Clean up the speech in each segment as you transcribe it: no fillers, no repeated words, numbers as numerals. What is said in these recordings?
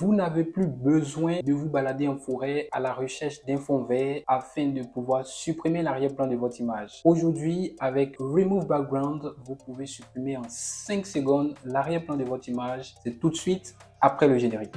Vous n'avez plus besoin de vous balader en forêt à la recherche d'un fond vert afin de pouvoir supprimer l'arrière-plan de votre image. Aujourd'hui, avec Remove Background, vous pouvez supprimer en 5 secondes l'arrière-plan de votre image. C'est tout de suite après le générique.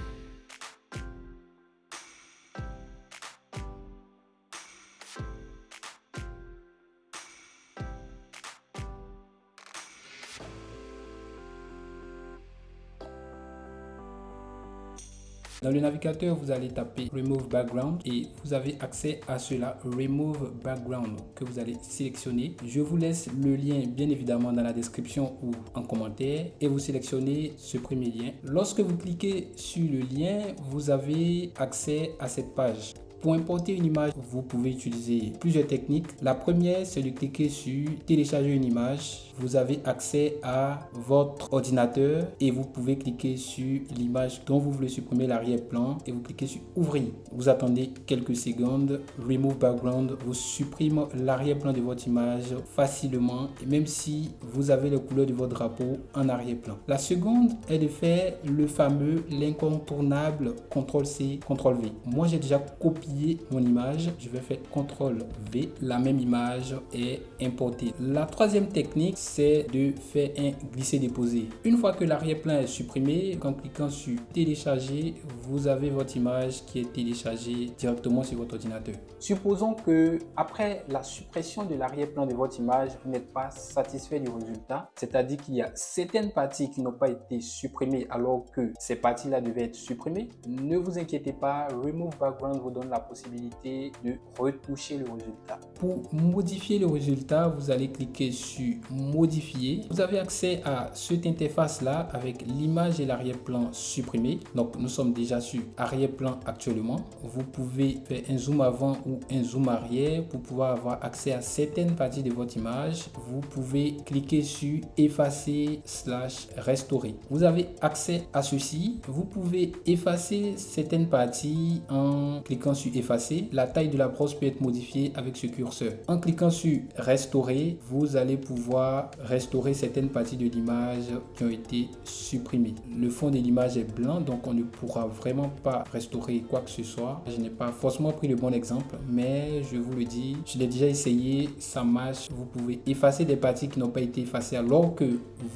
Dans le navigateur, vous allez taper Remove Background et vous avez accès à cela, Remove Background, que vous allez sélectionner. Je vous laisse le lien bien évidemment dans la description ou en commentaire et vous sélectionnez ce premier lien. Lorsque vous cliquez sur le lien, vous avez accès à cette page. Pour importer une image, vous pouvez utiliser plusieurs techniques. La première, c'est de cliquer sur télécharger une image. Vous avez accès à votre ordinateur et vous pouvez cliquer sur l'image dont vous voulez supprimer l'arrière-plan et vous cliquez sur ouvrir. Vous attendez quelques secondes. Remove Background vous supprime l'arrière-plan de votre image facilement, et même si vous avez les couleurs de votre drapeau en arrière-plan. La seconde est de faire le fameux, l'incontournable CTRL-C, CTRL-V. Moi, j'ai déjà copié mon image, je vais faire CTRL-V, la même image est importée. La troisième technique, c'est de faire un glisser-déposer. Une fois que l'arrière-plan est supprimé, en cliquant sur télécharger, vous avez votre image qui est téléchargée directement sur votre ordinateur. Supposons que après la suppression de l'arrière-plan de votre image, vous n'êtes pas satisfait du résultat, c'est-à-dire qu'il y a certaines parties qui n'ont pas été supprimées alors que ces parties-là devaient être supprimées. Ne vous inquiétez pas, Remove Background vous donne la possibilité de retoucher le résultat. Pour modifier le résultat, vous allez cliquer sur modifier. Vous avez accès à cette interface là avec l'image et l'arrière-plan supprimés. Donc nous sommes déjà sur arrière-plan actuellement. Vous pouvez faire un zoom avant ou un zoom arrière pour pouvoir avoir accès à certaines parties de votre image. Vous pouvez cliquer sur effacer / restaurer. Vous avez accès à ceci. Vous pouvez effacer certaines parties en cliquant sur effacer. La taille de la brosse peut être modifiée avec ce curseur. En cliquant sur restaurer, vous allez pouvoir restaurer certaines parties de l'image qui ont été supprimées. Le fond de l'image est blanc, donc on ne pourra vraiment pas restaurer quoi que ce soit. Je n'ai pas forcément pris le bon exemple, mais je vous le dis, je l'ai déjà essayé, ça marche. Vous pouvez effacer des parties qui n'ont pas été effacées alors que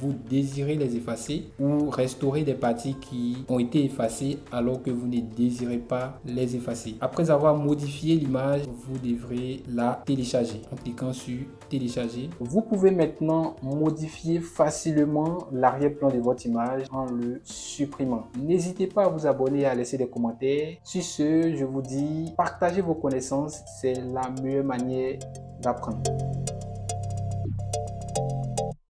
vous désirez les effacer, ou restaurer des parties qui ont été effacées alors que vous ne désirez pas les effacer. Après avoir modifié l'image, vous devrez la télécharger. En cliquant sur télécharger, vous pouvez maintenant modifier facilement l'arrière-plan de votre image en le supprimant. N'hésitez pas à vous abonner et à laisser des commentaires. Sur ce, je vous dis, partagez vos connaissances, c'est la meilleure manière d'apprendre.